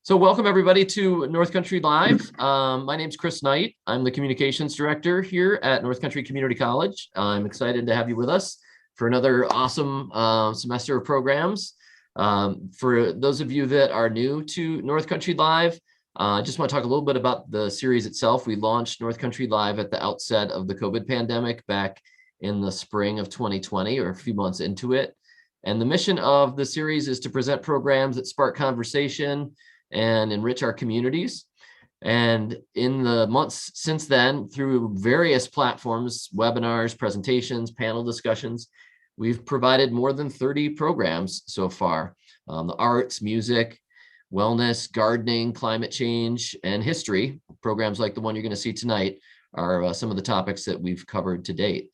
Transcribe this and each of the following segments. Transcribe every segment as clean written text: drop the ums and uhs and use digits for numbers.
So welcome everybody to North Country Live. My name's Chris Knight. I'm the communications director here at North Country Community College. I'm excited to have you with us for another awesome semester of programs. For those of you that are new to North Country Live, I just want to talk a little bit about the series itself. We launched North Country Live at the outset of the COVID pandemic back in the spring of 2020, or a few months into it. And the mission of the series is to present programs that spark conversation and enrich our communities. And in the months since then, through various platforms, webinars, presentations, panel discussions, we've provided more than 30 programs so far. The arts, music, wellness, gardening, climate change, and history. Programs like the one you're going to see tonight are some of the topics that we've covered to date.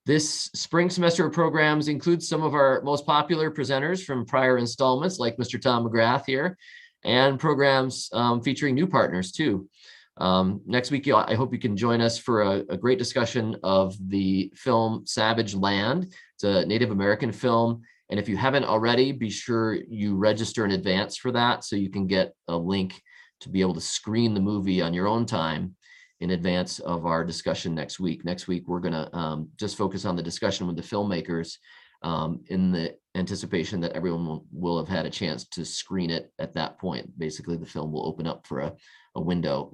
This spring semester of programs includes some of our most popular presenters from prior installments, like Mr. Tom McGrath here, and programs featuring new partners too. Next week, I hope you can join us for a great discussion of the film Savage Land. It's a Native American film. And if you haven't already, be sure you register in advance for that so you can get a link to be able to screen the movie on your own time in advance of our discussion next week. Next week, we're gonna just focus on the discussion with the filmmakers in the anticipation that everyone will have had a chance to screen it at that point. Basically, the film will open up for a window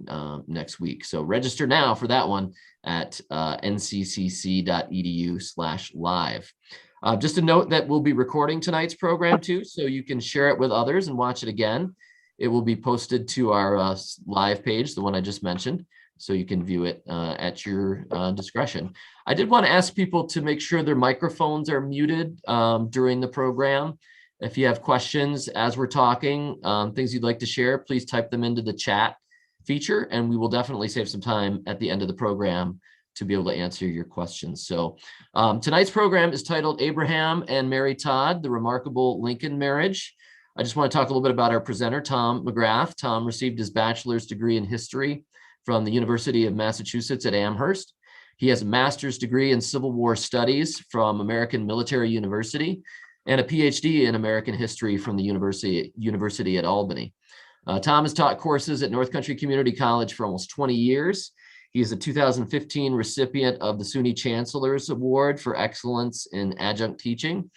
next week. So register now for that one at nccc.edu/live. Just a note that we'll be recording tonight's program too, so you can share it with others and watch it again. It will be posted to our live page, the one I just mentioned, so you can view it at your discretion. I did want to ask people to make sure their microphones are muted during the program. If you have questions as we're talking, things you'd like to share, please type them into the chat feature, and we will definitely save some time at the end of the program to be able to answer your questions. So tonight's program is titled Abraham and Mary Todd, the Remarkable Lincoln Marriage. I just want to talk a little bit about our presenter, Tom McGrath. Tom received his bachelor's degree in history from the University of Massachusetts at Amherst. He has a master's degree in Civil War Studies from American Military University and a PhD in American History from the University at Albany. Tom has taught courses at North Country Community College for almost 20 years. He is a 2015 recipient of the SUNY Chancellor's Award for Excellence in Adjunct Teaching.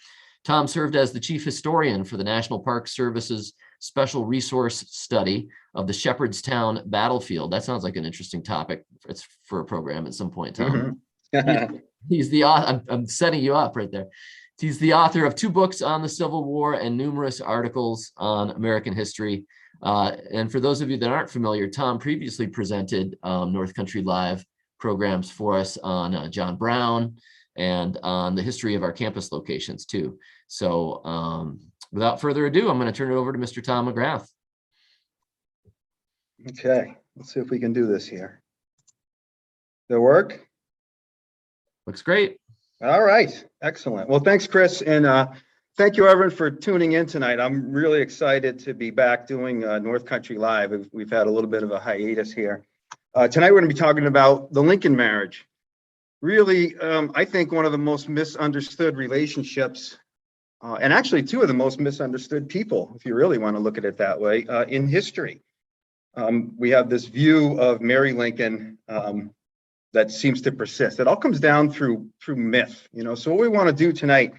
Tom served as the chief historian for the National Park Service's Special Resource Study of the Shepherdstown Battlefield. That sounds like an interesting topic. It's for a program at some point, Tom. He's the author. I'm setting you up right there. He's the author of 2 books on the Civil War and numerous articles on American history. And for those of you that aren't familiar, Tom previously presented North Country Live programs for us on John Brown and on the history of our campus locations too. So without further ado, I'm going to turn it over to Mr. Tom McGrath. Okay, let's see if we can do this here. Does it work? Looks great. All right, excellent. Well, thanks, Chris, and thank you, everyone, for tuning in tonight. I'm really excited to be back doing North Country Live. We've had a little bit of a hiatus here. Tonight, we're going to be talking about the Lincoln marriage. Really, I think one of the most misunderstood relationships, and actually 2 of the most misunderstood people, if you really want to look at it that way, in history. We have this view of Mary Lincoln that seems to persist. It all comes down through myth, you know. So what we want to do tonight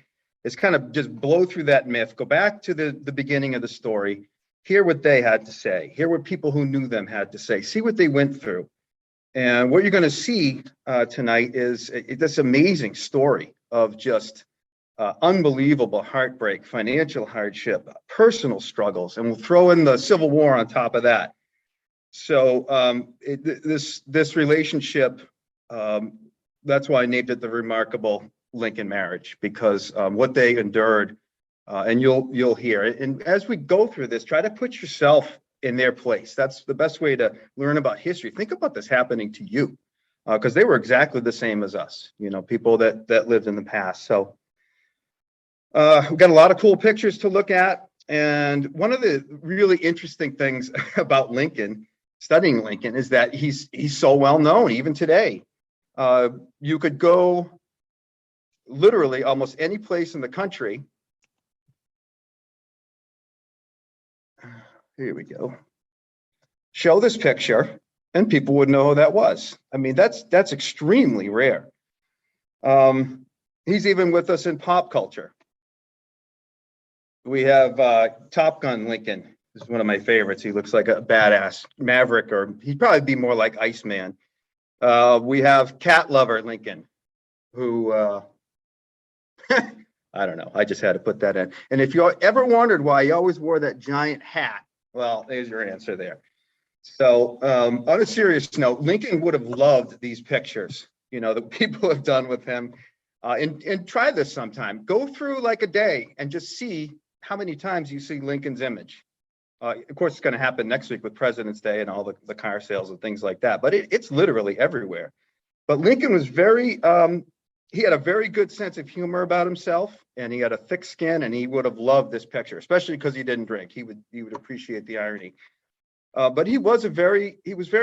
is kind of just blow through that myth, go back to the beginning of the story, hear what they had to say, hear what people who knew them had to say, see what they went through. And what you're going to see tonight is this amazing story of just unbelievable heartbreak, financial hardship, personal struggles, and we'll throw in the Civil War on top of that. So this relationship, that's why I named it the Remarkable Lincoln Marriage, because what they endured, and you'll hear it. And as we go through this, try to put yourself in their place. That's the best way to learn about history. Think about this happening to you, because they were exactly the same as us, you know, people that lived in the past. So we've got a lot of cool pictures to look at. And one of the really interesting things about Lincoln, studying Lincoln, is that he's so well known even today. You could go literally almost any place in the country. Here we go. show this picture and people would know who that was. I mean, that's extremely rare. He's even with us in pop culture. We have Top Gun Lincoln. This is one of my favorites. He looks like a badass Maverick, or he'd probably be more like Iceman. We have Cat Lover Lincoln, who I don't know. I just had to put that in. And if you ever wondered why he always wore that giant hat, well, there's your answer there. So on a serious note, Lincoln would have loved these pictures, you know, that people have done with him. And try this sometime. Go through like a day and just see how many times you see Lincoln's image. Of course, it's going to happen next week with President's Day and all the car sales and things like that. But it's literally everywhere. But Lincoln was he had a very good sense of humor about himself, and he had a thick skin, and he would have loved this picture, especially because he didn't drink. He would appreciate the irony. But he was very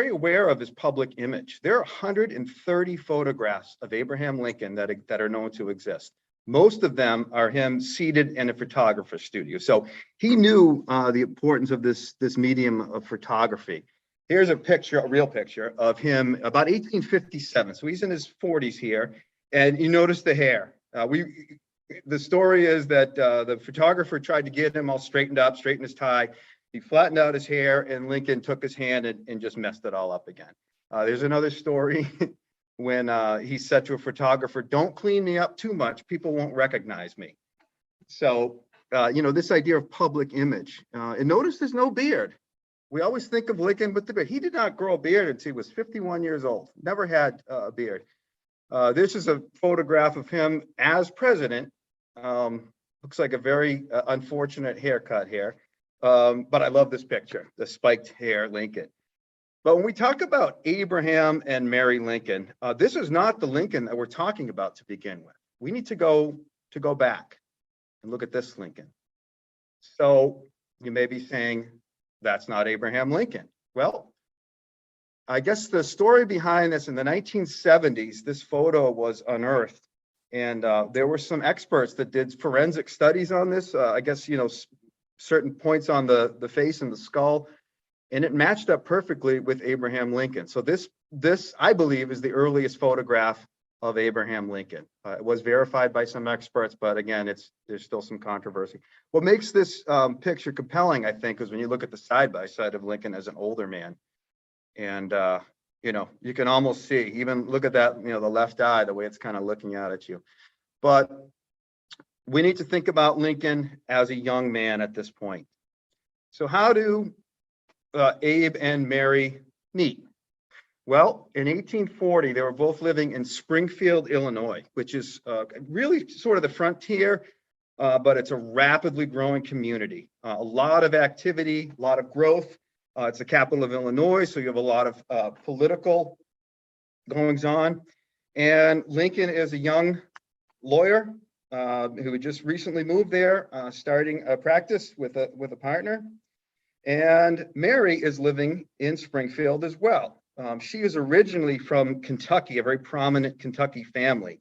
aware of his public image. There are 130 photographs of Abraham Lincoln that are known to exist. Most of them are him seated in a photographer's studio. So he knew the importance of this medium of photography. Here's a picture, a real picture of him about 1857. So he's in his 40s here, and you notice the hair. The story is that the photographer tried to get him all straightened up, straighten his tie. He flattened out his hair, and Lincoln took his hand and just messed it all up again. There's another story when he said to a photographer, "Don't clean me up too much. People won't recognize me." So, you know, this idea of public image. And notice there's no beard. We always think of Lincoln with the beard. He did not grow a beard until he was 51 years old. Never had a beard. This is a photograph of him as president. Looks like a very unfortunate haircut here. But I love this picture, the spiked hair Lincoln. But when we talk about Abraham and Mary Lincoln, this is not the Lincoln that we're talking about to begin with. We need to go back and look at this Lincoln. So you may be saying, that's not Abraham Lincoln. Well, I guess the story behind this, in the 1970s, this photo was unearthed. And there were some experts that did forensic studies on this. I guess, you know, certain points on the face and the skull, and it matched up perfectly with Abraham Lincoln. So this I believe is the earliest photograph of Abraham Lincoln. It was verified by some experts, but again, there's still some controversy. What makes this picture compelling, I think, is when you look at the side by side of Lincoln as an older man, and you know, you can almost see, even look at that, you know, the left eye, the way it's kind of looking out at you. But we need to think about Lincoln as a young man at this point. So how do Abe and Mary meet? Well, in 1840, they were both living in Springfield, Illinois, which is really sort of the frontier, but it's a rapidly growing community. A lot of activity, a lot of growth. It's the capital of Illinois, so you have a lot of political goings on. And Lincoln is a young lawyer who had just recently moved there, starting a practice with a partner. And Mary is living in Springfield as well. She is originally from Kentucky, a very prominent Kentucky family.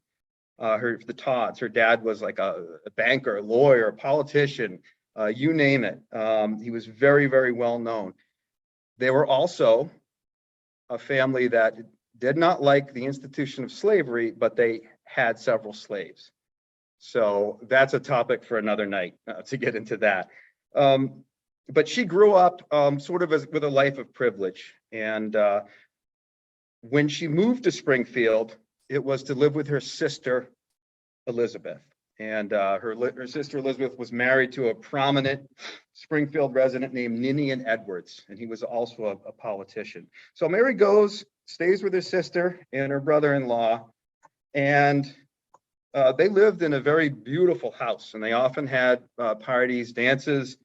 The Todds, her dad was like a banker, a lawyer, a politician, you name it. He was very, very well known. They were also a family that did not like the institution of slavery, but they had several slaves. So that's a topic for another night to get into that. But she grew up sort of with a life of privilege. And when she moved to Springfield, it was to live with her sister, Elizabeth. And her sister Elizabeth was married to a prominent Springfield resident named Ninian Edwards, and he was also a politician. So Mary stays with her sister and her brother-in-law, and they lived in a very beautiful house, and they often had parties, dances,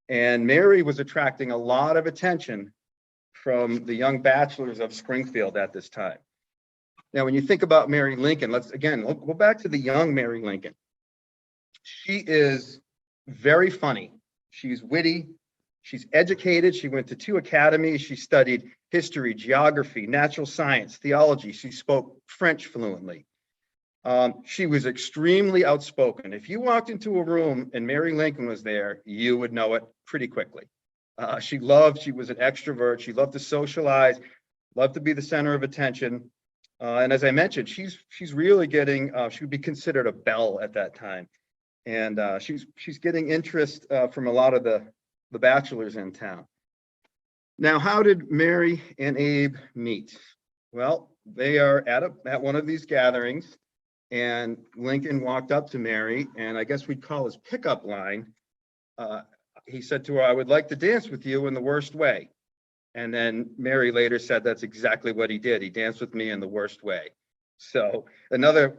and Mary was attracting a lot of attention from the young bachelors of Springfield at this time. Now, when you think about Mary Lincoln, let's go back to the young Mary Lincoln. She is very funny. She's witty. She's educated. She went to 2 academies. She studied history, geography, natural science, theology. She spoke French fluently. She was extremely outspoken. If you walked into a room and Mary Lincoln was there, you would know it pretty quickly. She was an extrovert. She loved to socialize, loved to be the center of attention. And as I mentioned, she's really getting, she would be considered a belle at that time. And she's getting interest from a lot of the bachelors in town. Now, how did Mary and Abe meet? Well, they are at one of these gatherings, and Lincoln walked up to Mary, and I guess we'd call his pickup line. He said to her, "I would like to dance with you in the worst way." And then Mary later said that's exactly what he did. He danced with me in the worst way. So another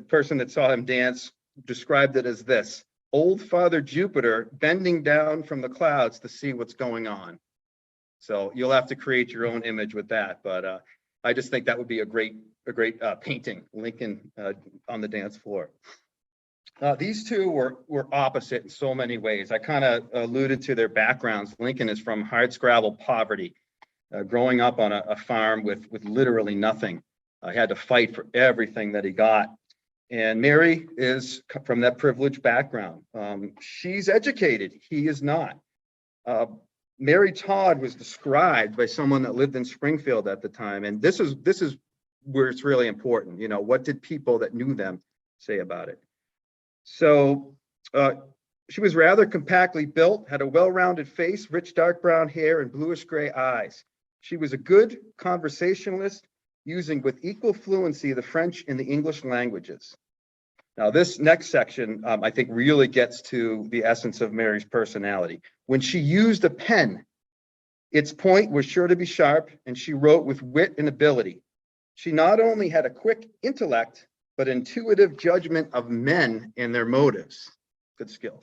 person that saw him dance described it as this: old Father Jupiter bending down from the clouds to see what's going on. So you'll have to create your own image with that. But I just think that would be a great painting, Lincoln on the dance floor. These two were opposite in so many ways. I kind of alluded to their backgrounds. Lincoln is from hardscrabble poverty, growing up on a farm with literally nothing. He had to fight for everything that he got. And Mary is from that privileged background. She's educated. He is not. Mary Todd was described by someone that lived in Springfield at the time. And this is where it's really important. You know, what did people that knew them say about it? So she was rather compactly built, had a well-rounded face, rich dark brown hair, and bluish gray eyes. She was a good conversationalist, using with equal fluency the French and the English languages. Now, this next section, I think, really gets to the essence of Mary's personality. When she used a pen, its point was sure to be sharp, and she wrote with wit and ability. She not only had a quick intellect, but intuitive judgment of men and their motives. Good skill.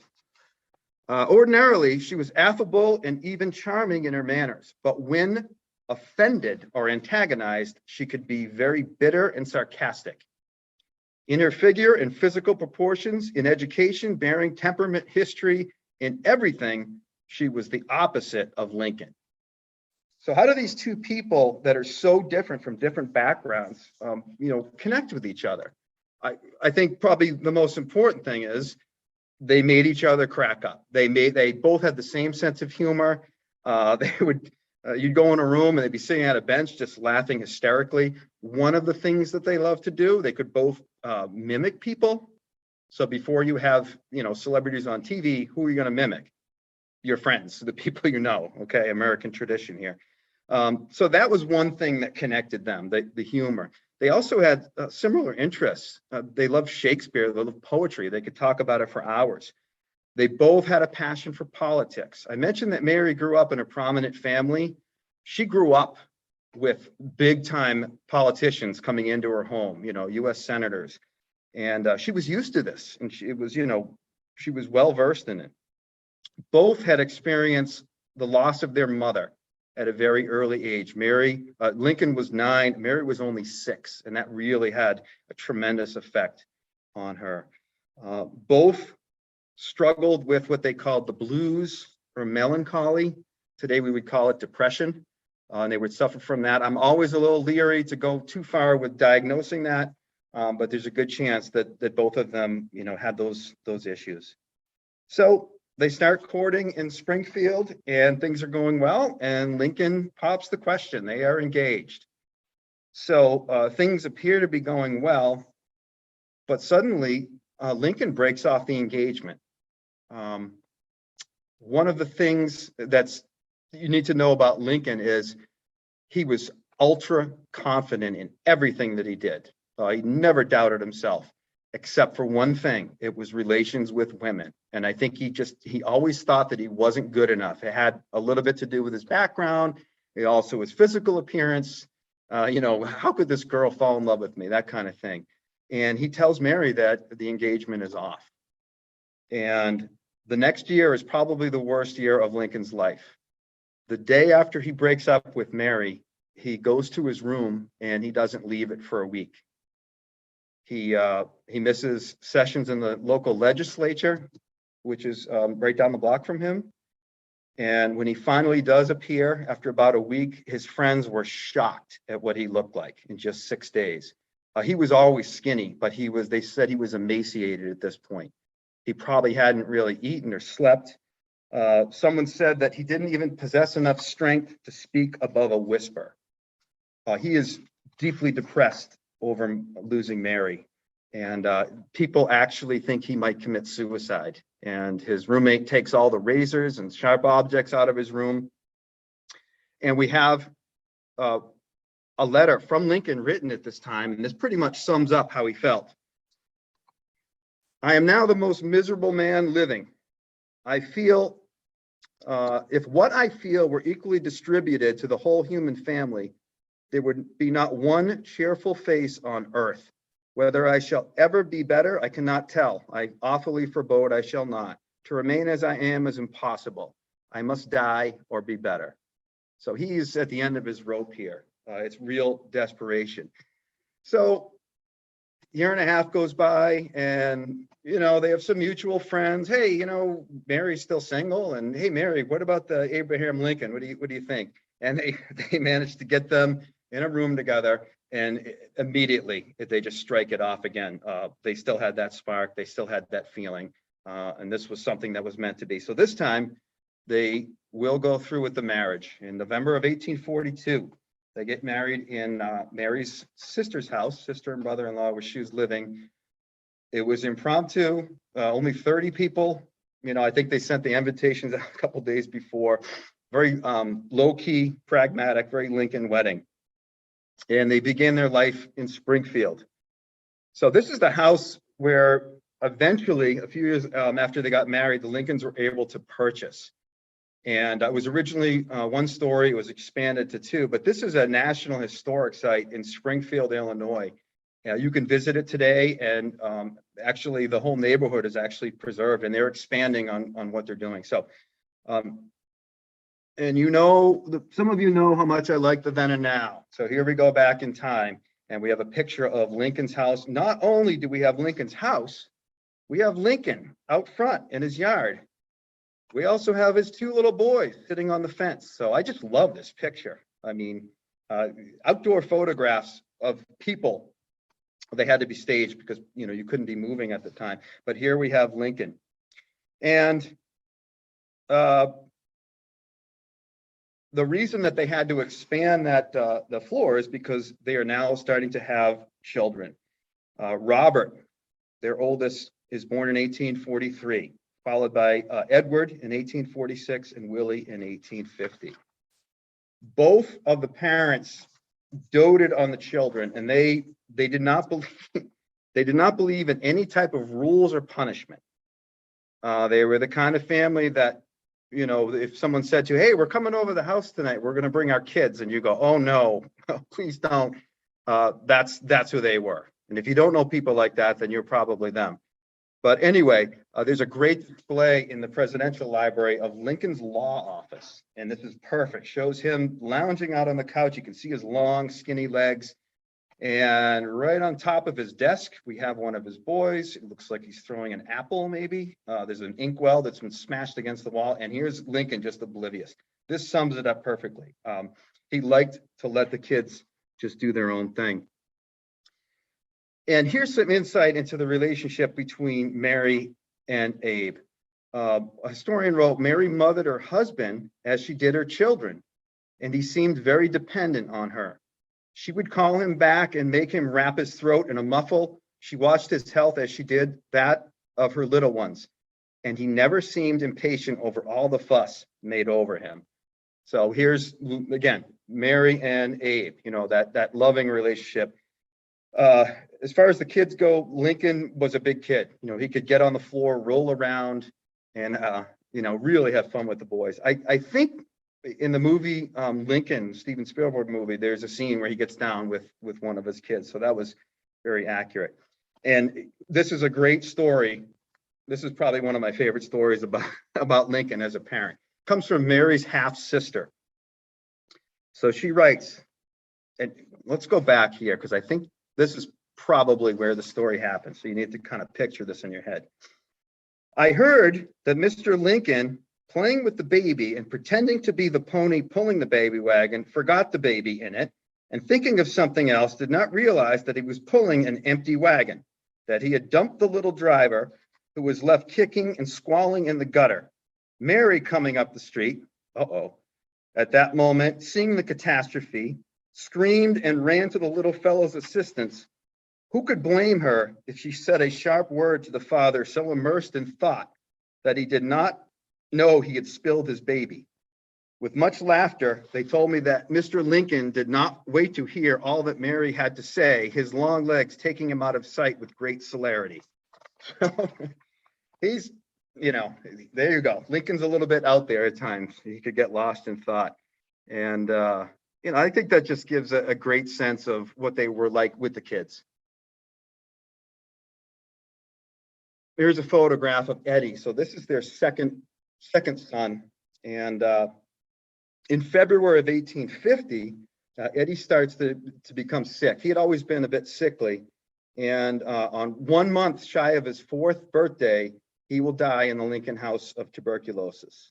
Ordinarily, she was affable and even charming in her manners, but when offended or antagonized, she could be very bitter and sarcastic. In her figure and physical proportions, in education, bearing, temperament, history, in everything, she was the opposite of Lincoln. So how do these two people that are so different from different backgrounds, connect with each other? I think probably the most important thing is they made each other crack up. They both had the same sense of humor. You'd go in a room and they'd be sitting at a bench just laughing hysterically. One of the things that they love to do, they could both mimic people. So before you have, celebrities on TV, who are you going to mimic? Your friends, the people you know. Okay, American tradition here. So that was one thing that connected them, the humor. They also had similar interests. They loved Shakespeare, they loved poetry. They could talk about it for hours. They both had a passion for politics. I mentioned that Mary grew up in a prominent family. She grew up with big time politicians coming into her home, US senators. And she was used to this, and she was well versed in it. Both had experienced the loss of their mother at a very early age. Lincoln was 9, Mary was only 6, and that really had a tremendous effect on her. Both struggled with what they called the blues or melancholy. Today we would call it depression, and they would suffer from that. I'm always a little leery to go too far with diagnosing that, but there's a good chance that both of them, had those issues. So they start courting in Springfield, and things are going well, and Lincoln pops the question. They are engaged. So things appear to be going well, but suddenly Lincoln breaks off the engagement. One of the things that's you need to know about Lincoln is he was ultra confident in everything that he did. He never doubted himself, except for one thing. It was relations with women. And I think he always thought that he wasn't good enough. It had a little bit to do with his background. It also his physical appearance. How could this girl fall in love with me? That kind of thing. And he tells Mary that the engagement is off. And the next year is probably the worst year of Lincoln's life. The day after he breaks up with Mary, he goes to his room and he doesn't leave it for a week. He misses sessions in the local legislature, which is right down the block from him. And when he finally does appear after about a week, his friends were shocked at what he looked like in just 6 days. He was always skinny, but they said he was emaciated at this point. He probably hadn't really eaten or slept. Someone said that he didn't even possess enough strength to speak above a whisper. He is deeply depressed over losing Mary. And people actually think he might commit suicide. And his roommate takes all the razors and sharp objects out of his room. And we have a letter from Lincoln written at this time, and this pretty much sums up how he felt. I am now the most miserable man living. I feel, if what I feel were equally distributed to the whole human family, there would be not one cheerful face on earth. Whether I shall ever be better, I cannot tell. I awfully forebode I shall not. To remain as I am is impossible. I must die or be better. So he's at the end of his rope here. It's real desperation. So a year and a half goes by, and they have some mutual friends. Hey, Mary's still single, and hey, Mary, what about the Abraham Lincoln? What do you think? And they managed to get them in a room together, and immediately they just strike it off again. They still had that spark, they still had that feeling, and this was something that was meant to be. So this time they will go through with the marriage. In November of 1842, they get married in Mary's sister's house, sister and brother-in-law, where she was living. It was impromptu, only 30 people. I think they sent the invitations out a couple days before. Very low-key, pragmatic, very Lincoln wedding. And they began their life in Springfield. So this is the house where eventually, a few years after they got married, the Lincolns were able to purchase. And it was originally one story, it was expanded to two, but this is a National Historic Site in Springfield, Illinois. You can visit it today, and actually the whole neighborhood is actually preserved, and they're expanding on what they're doing. So, and some of you know how much I like the then and now. So here we go back in time, and we have a picture of Lincoln's house. Not only do we have Lincoln's house, we have Lincoln out front in his yard. We also have his two little boys sitting on the fence. So I just love this picture. I mean, outdoor photographs of people, they had to be staged because, you couldn't be moving at the time. But here we have Lincoln. And the reason that they had to expand that the floor is because they are now starting to have children. Robert, their oldest, is born in 1843. Followed by Edward in 1846 and Willy in 1850. Both of the parents doted on the children, and they did not believe in any type of rules or punishment. They were the kind of family that, if someone said to you, hey, we're coming over the house tonight, we're going to bring our kids, and you go, oh no, please don't. That's who they were. And if you don't know people like that, then you're probably them. But anyway, there's a great display in the Presidential Library of Lincoln's law office. And this is perfect. Shows him lounging out on the couch. You can see his long, skinny legs. And right on top of his desk, we have one of his boys. It looks like he's throwing an apple, maybe. There's an inkwell that's been smashed against the wall. And here's Lincoln, just oblivious. This sums it up perfectly. He liked to let the kids just do their own thing. And here's some insight into the relationship between Mary and Abe. A historian wrote, Mary mothered her husband as she did her children, and he seemed very dependent on her. She would call him back and make him wrap his throat in a muffle. She watched his health as she did that of her little ones, and he never seemed impatient over all the fuss made over him. So here's, again, Mary and Abe, that loving relationship. As far as the kids go, Lincoln was a big kid. He could get on the floor, roll around, and really have fun with the boys. I think in the movie Lincoln, Steven Spielberg movie, there's a scene where he gets down with one of his kids. So that was very accurate. And this is a great story. This is probably one of my favorite stories about Lincoln as a parent. It comes from Mary's half sister. So she writes, and let's go back here because I think this is probably where the story happens. So you need to kind of picture this in your head. I heard that Mr. Lincoln, playing with the baby and pretending to be the pony pulling the baby wagon, forgot the baby in it, and thinking of something else, did not realize that he was pulling an empty wagon, that he had dumped the little driver, who was left kicking and squalling in the gutter. Mary coming up the street, at that moment, seeing the catastrophe, screamed and ran to the little fellow's assistance. Who could blame her if she said a sharp word to the father so immersed in thought that he did not know he had spilled his baby? With much laughter, they told me that Mr. Lincoln did not wait to hear all that Mary had to say, his long legs taking him out of sight with great celerity. He's, there you go. Lincoln's a little bit out there at times. He could get lost in thought. And, I think that just gives a great sense of what they were like with the kids. Here's a photograph of Eddie. So this is their second son. And in February of 1850, Eddie starts to become sick. He had always been a bit sickly. And on 1 month shy of his 4th birthday, he will die in the Lincoln house of tuberculosis.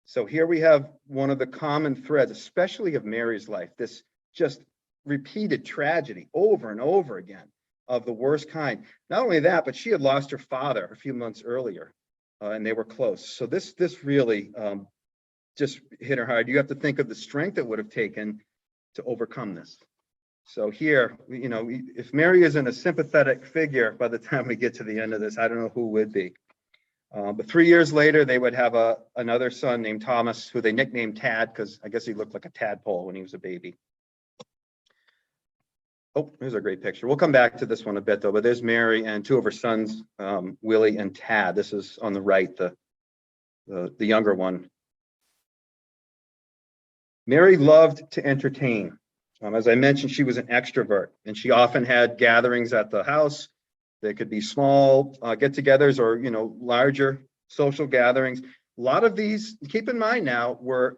So here we have one of the common threads, especially of Mary's life, this just repeated tragedy over and over again of the worst kind. Not only that, but she had lost her father a few months earlier, and they were close. So this really just hit her hard. You have to think of the strength it would have taken to overcome this. So here, if Mary isn't a sympathetic figure by the time we get to the end of this, I don't know who would be. But 3 years later, they would have another son named Thomas, who they nicknamed Tad, because I guess he looked like a tadpole when he was a baby. Oh, here's a great picture. We'll come back to this one a bit, though. But there's Mary and 2 of her sons, Willy and Tad. This is on the right, the younger one. Mary loved to entertain. As I mentioned, she was an extrovert, and she often had gatherings at the house. They could be small get-togethers or, larger social gatherings. A lot of these, keep in mind now, were,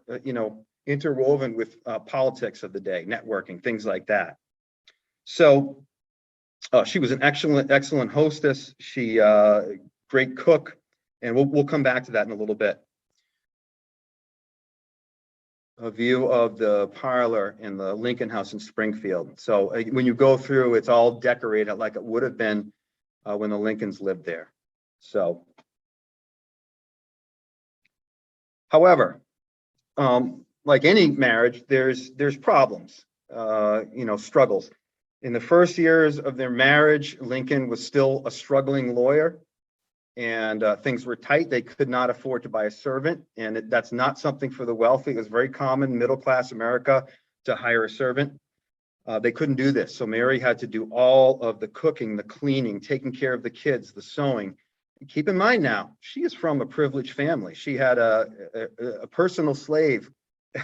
interwoven with politics of the day, networking, things like that. So she was an excellent hostess. She great cook, and we'll come back to that in a little bit. A view of the parlor in the Lincoln house in Springfield. So when you go through, it's all decorated like it would have been when the Lincolns lived there. So, however, like any marriage, there's problems, struggles. In the first years of their marriage, Lincoln was still a struggling lawyer, and things were tight. They could not afford to buy a servant, and that's not something for the wealthy. It was very common in middle-class America to hire a servant. They couldn't do this, so Mary had to do all of the cooking, the cleaning, taking care of the kids, the sewing. Keep in mind now, she is from a privileged family. She had a personal slave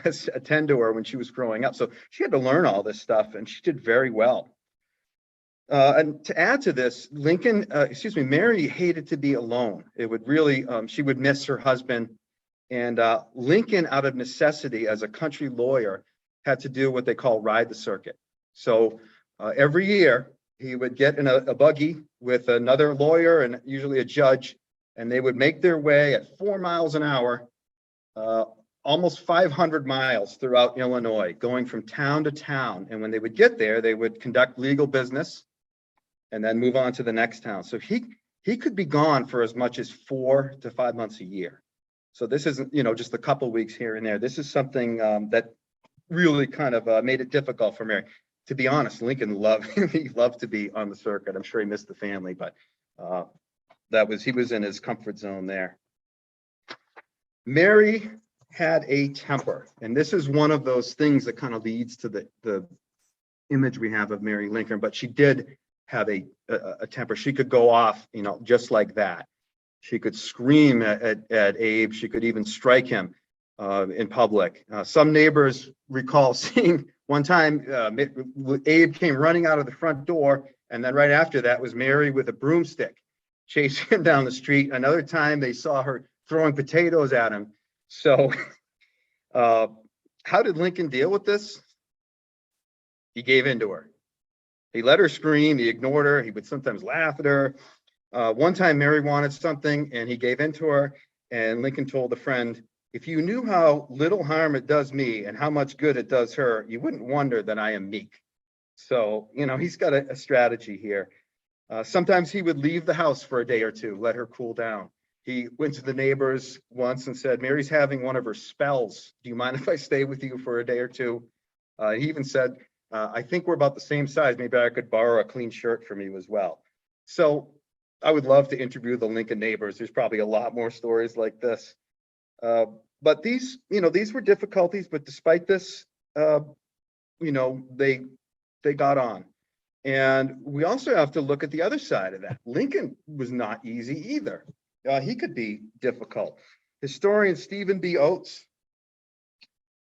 attend to her when she was growing up, so she had to learn all this stuff, and she did very well. And to add to this, Mary hated to be alone. It would really, she would miss her husband. And Lincoln, out of necessity as a country lawyer, had to do what they call ride the circuit. So every year he would get in a buggy with another lawyer and usually a judge, and they would make their way at 4 miles an hour, almost 500 miles throughout Illinois, going from town to town. And when they would get there, they would conduct legal business and then move on to the next town. So he could be gone for as much as 4 to 5 months a year. So this isn't, just a couple weeks here and there. This is something that really kind of made it difficult for Mary. To be honest, Lincoln he loved to be on the circuit. I'm sure he missed the family, but he was in his comfort zone there. Mary had a temper, and this is one of those things that kind of leads to the image we have of Mary Lincoln, but she did have a temper. She could go off, just like that. She could scream at Abe. She could even strike him in public. Some neighbors recall seeing one time Abe came running out of the front door, and then right after that was Mary with a broomstick chasing him down the street. Another time they saw her throwing potatoes at him. So how did Lincoln deal with this? He gave in to her. He let her scream. He ignored her. He would sometimes laugh at her. One time Mary wanted something and he gave in to her, and Lincoln told a friend, "If you knew how little harm it does me and how much good it does her, you wouldn't wonder that I am meek." So, he's got a strategy here. Sometimes he would leave the house for a day or two, let her cool down. He went to the neighbors once and said, Mary's having one of her spells. Do you mind if I stay with you for a day or two? He even said, I think we're about the same size. Maybe I could borrow a clean shirt from you as well. So I would love to interview the Lincoln neighbors. There's probably a lot more stories like this. But these were difficulties, but despite this, they got on. And we also have to look at the other side of that. Lincoln was not easy either. He could be difficult. Historian Stephen B. Oates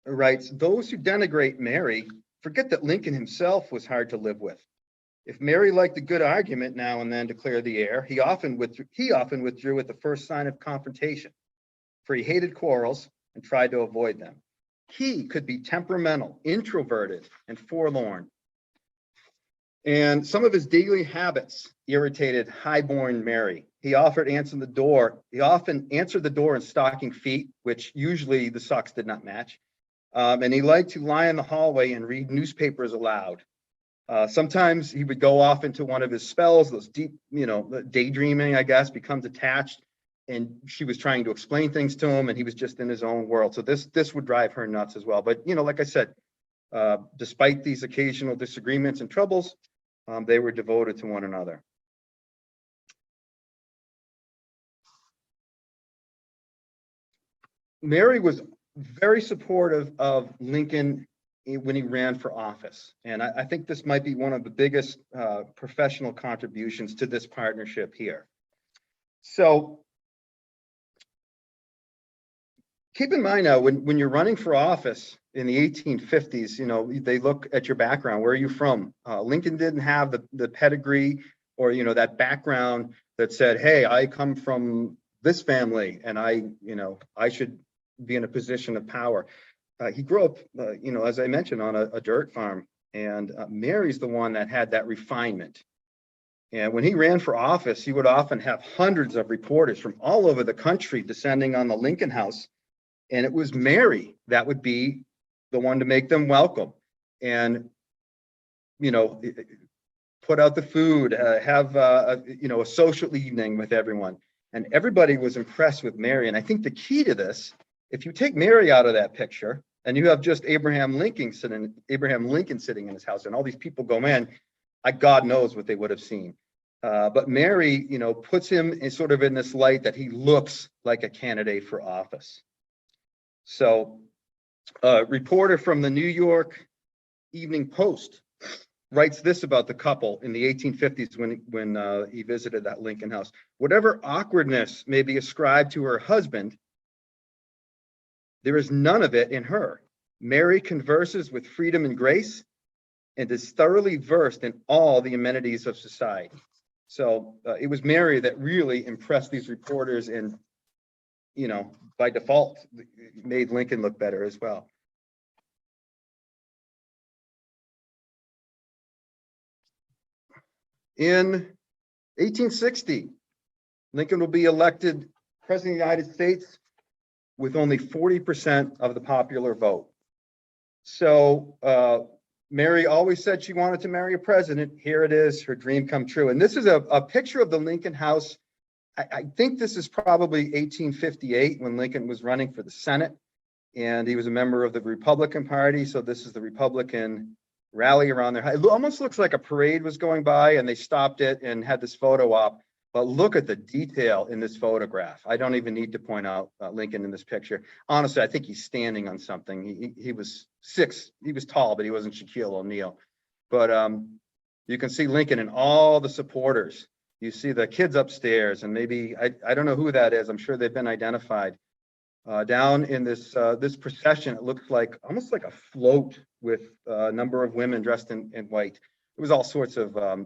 writes, those who denigrate Mary forget that Lincoln himself was hard to live with. If Mary liked a good argument now and then to clear the air, he often withdrew at the first sign of confrontation, for he hated quarrels and tried to avoid them. He could be temperamental, introverted, and forlorn. And some of his daily habits irritated highborn Mary. He often answered the door in stocking feet, which usually the socks did not match. And he liked to lie in the hallway and read newspapers aloud. Sometimes he would go off into one of his spells, those deep, daydreaming, I guess, becomes attached. And she was trying to explain things to him, and he was just in his own world. So this would drive her nuts as well. But, like I said, despite these occasional disagreements and troubles, they were devoted to one another. Mary was very supportive of Lincoln when he ran for office. And I think this might be one of the biggest professional contributions to this partnership here. So keep in mind now, when you're running for office in the 1850s, they look at your background. Where are you from? Lincoln didn't have the pedigree or, that background that said, hey, I come from this family and I should be in a position of power. He grew up, as I mentioned, on a dirt farm, and Mary's the one that had that refinement. And when he ran for office, he would often have hundreds of reporters from all over the country descending on the Lincoln House. And it was Mary that would be the one to make them welcome and, put out the food, have, a social evening with everyone. And everybody was impressed with Mary. And I think the key to this, if you take Mary out of that picture and you have just Abraham Lincoln sitting in his house and all these people go in, God knows what they would have seen. But Mary, puts him in sort of in this light that he looks like a candidate for office. So a reporter from the New York Evening Post writes this about the couple in the 1850s when he visited that Lincoln House. Whatever awkwardness may be ascribed to her husband, there is none of it in her. Mary converses with freedom and grace and is thoroughly versed in all the amenities of society. So it was Mary that really impressed these reporters and, by default, made Lincoln look better as well. In 1860, Lincoln will be elected President of the United States with only 40% of the popular vote. So Mary always said she wanted to marry a president. Here it is, her dream come true. And this is a picture of the Lincoln House. I think this is probably 1858 when Lincoln was running for the Senate, and he was a member of the Republican Party. So this is the Republican rally around there. It almost looks like a parade was going by and they stopped it and had this photo op. But look at the detail in this photograph. I don't even need to point out Lincoln in this picture. Honestly, I think he's standing on something. He was he was tall, but he wasn't Shaquille O'Neal. But you can see Lincoln and all the supporters. You see the kids upstairs, and maybe, I don't know who that is. I'm sure they've been identified. Down in this procession, it looked like almost like a float with a number of women dressed in white. It was all sorts of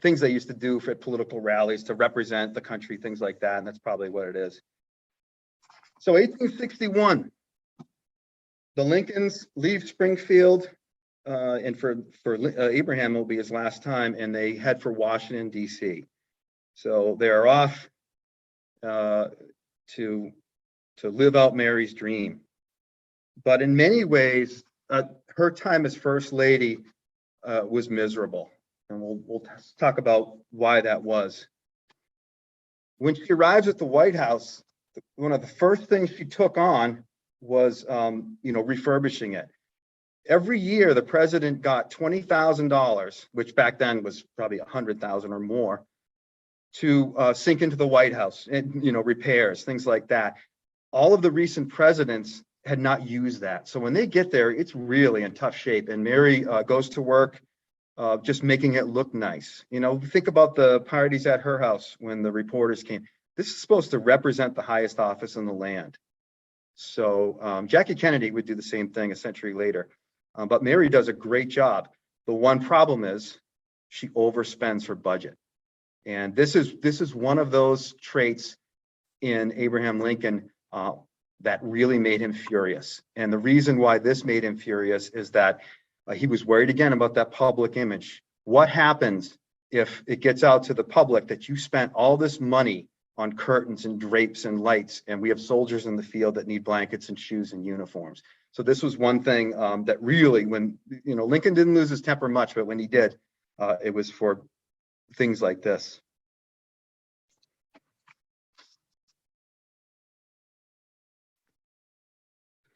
things they used to do for political rallies to represent the country, things like that, and that's probably what it is. So 1861, the Lincolns leave Springfield, and for Abraham will be his last time, and they head for Washington, D.C. So they are off to live out Mary's dream. But in many ways, her time as First Lady was miserable. And we'll talk about why that was. When she arrives at the White House, one of the first things she took on was, refurbishing it. Every year, the president got $20,000, which back then was probably $100,000 or more, to sink into the White House and, repairs, things like that. All of the recent presidents had not used that. So when they get there, it's really in tough shape. And Mary goes to work just making it look nice. Think about the parties at her house when the reporters came. This is supposed to represent the highest office in the land. So Jackie Kennedy would do the same thing a century later. But Mary does a great job. The one problem is she overspends her budget. And this is one of those traits in Abraham Lincoln that really made him furious. And the reason why this made him furious is that he was worried again about that public image. What happens if it gets out to the public that you spent all this money on curtains and drapes and lights, and we have soldiers in the field that need blankets and shoes and uniforms? So this was one thing that really, when, Lincoln didn't lose his temper much, but when he did, it was for things like this.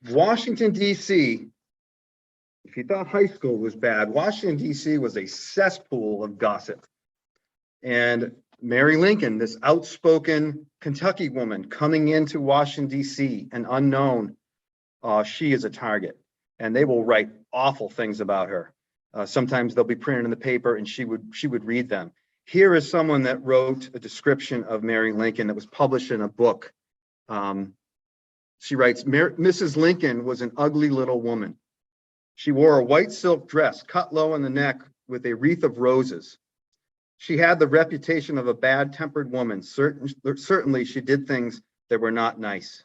Washington, D.C., if you thought high school was bad, Washington, D.C. was a cesspool of gossip. And Mary Lincoln, this outspoken Kentucky woman coming into Washington, D.C., an unknown, she is a target. And they will write awful things about her. Sometimes they'll be printed in the paper and she would read them. Here is someone that wrote a description of Mary Lincoln that was published in a book. She writes, Mrs. Lincoln was an ugly little woman. She wore a white silk dress cut low on the neck with a wreath of roses. She had the reputation of a bad-tempered woman. Certainly she did things that were not nice.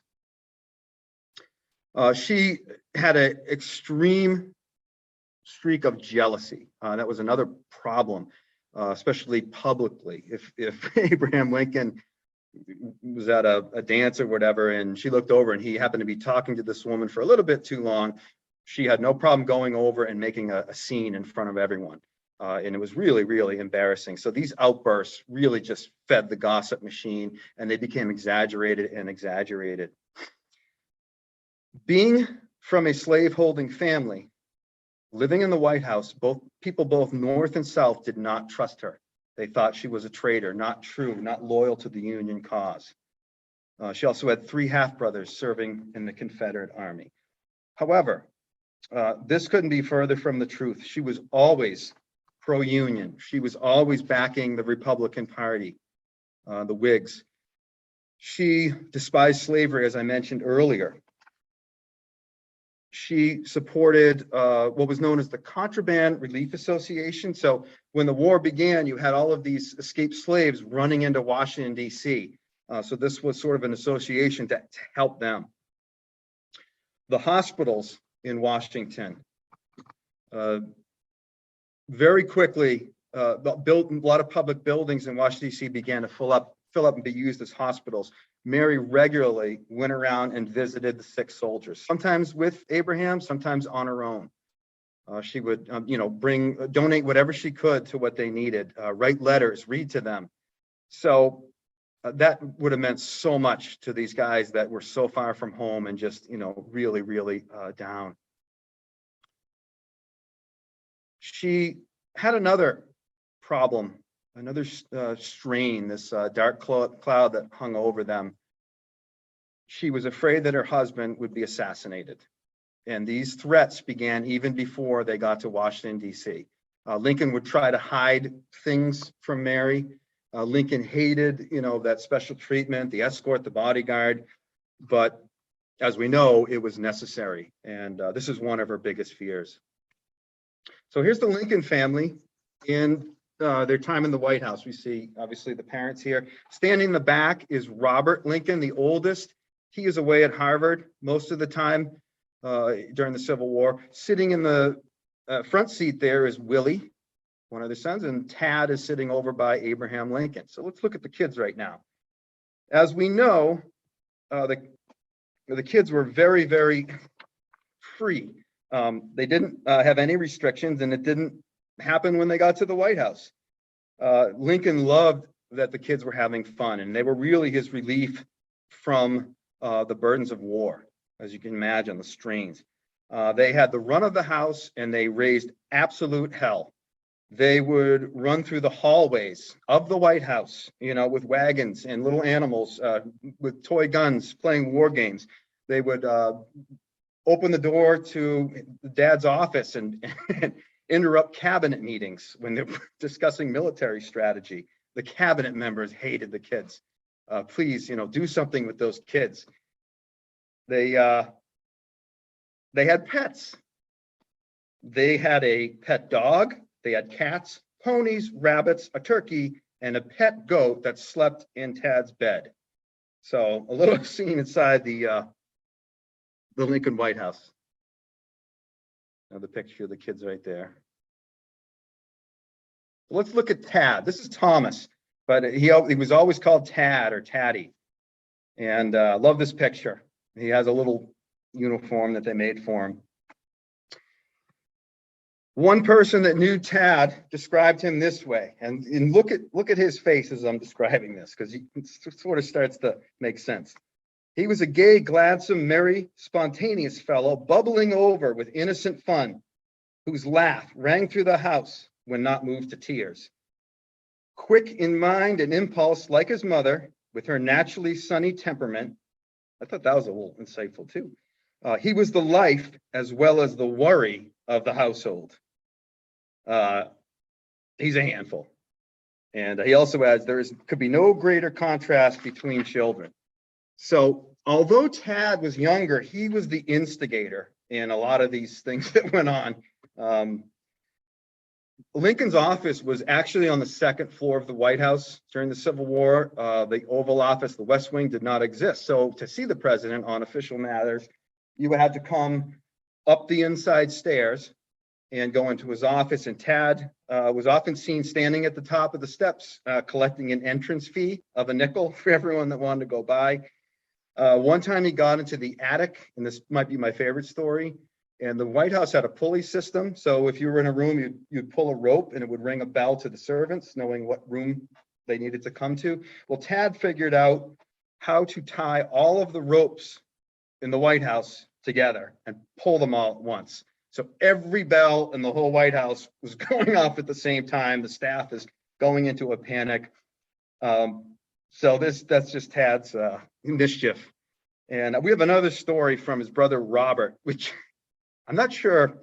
She had an extreme streak of jealousy. That was another problem, especially publicly. If Abraham Lincoln was at a dance or whatever, and she looked over and he happened to be talking to this woman for a little bit too long, she had no problem going over and making a scene in front of everyone. And it was really, really embarrassing. So these outbursts really just fed the gossip machine, and they became exaggerated and exaggerated. Being from a slave-holding family, living in the White House, people both North and South did not trust her. They thought she was a traitor, not true, not loyal to the Union cause. She also had 3 half-brothers serving in the Confederate Army. However, this couldn't be further from the truth. She was always pro-Union. She was always backing the Republican Party, the Whigs. She despised slavery, as I mentioned earlier. She supported what was known as the Contraband Relief Association. So when the war began, you had all of these escaped slaves running into Washington, D.C. So this was sort of an association to help them. The hospitals in Washington, very quickly, built a lot of public buildings in Washington, D.C. began to fill up and be used as hospitals. Mary regularly went around and visited the sick soldiers, sometimes with Abraham, sometimes on her own. She would, donate whatever she could to what they needed, write letters, read to them. So that would have meant so much to these guys that were so far from home and just, really, really down. She had another problem, another strain, this dark cloud that hung over them. She was afraid that her husband would be assassinated. And these threats began even before they got to Washington, D.C. Lincoln would try to hide things from Mary. Lincoln hated, that special treatment, the escort, the bodyguard. But as we know, it was necessary. And this is one of her biggest fears. So here's the Lincoln family in their time in the White House. We see, obviously, the parents here. Standing in the back is Robert Lincoln, the oldest. He is away at Harvard most of the time during the Civil War. Sitting in the front seat there is Willy, one of their sons, and Tad is sitting over by Abraham Lincoln. So let's look at the kids right now. As we know, the kids were very, very free. They didn't have any restrictions, and it didn't happen when they got to the White House. Lincoln loved that the kids were having fun, and they were really his relief from the burdens of war, as you can imagine, the strains. They had the run of the house, and they raised absolute hell. They would run through the hallways of the White House, with wagons and little animals, with toy guns, playing war games. They would open the door to Dad's office and interrupt cabinet meetings when they were discussing military strategy. The cabinet members hated the kids. Please, do something with those kids. They had pets. They had a pet dog. They had cats, ponies, rabbits, a turkey, and a pet goat that slept in Tad's bed. So a little scene inside the Lincoln White House. Another picture of the kids right there. Let's look at Tad. This is Thomas, but he was always called Tad or Taddy. And love this picture. He has a little uniform that they made for him. One person that knew Tad described him this way, and look at his face as I'm describing this, because it sort of starts to make sense. He was a gay, gladsome, merry, spontaneous fellow, bubbling over with innocent fun, whose laugh rang through the house when not moved to tears. Quick in mind and impulse like his mother, with her naturally sunny temperament. I thought that was a little insightful too. He was the life as well as the worry of the household. He's a handful. And he also adds, could be no greater contrast between children. So although Tad was younger, he was the instigator in a lot of these things that went on. Lincoln's office was actually on the second floor of the White House during the Civil War. The Oval Office, the West Wing, did not exist. So to see the president on official matters, you would have to come up the inside stairs and go into his office. And Tad was often seen standing at the top of the steps, collecting an entrance fee of a nickel for everyone that wanted to go by. One time he got into the attic, and this might be my favorite story. And the White House had a pulley system. So if you were in a room, you'd pull a rope and it would ring a bell to the servants, knowing what room they needed to come to. Well, Tad figured out how to tie all of the ropes in the White House together and pull them all at once. So every bell in the whole White House was going off at the same time. The staff is going into a panic. So that's just Tad's mischief. And we have another story from his brother Robert, which I'm not sure,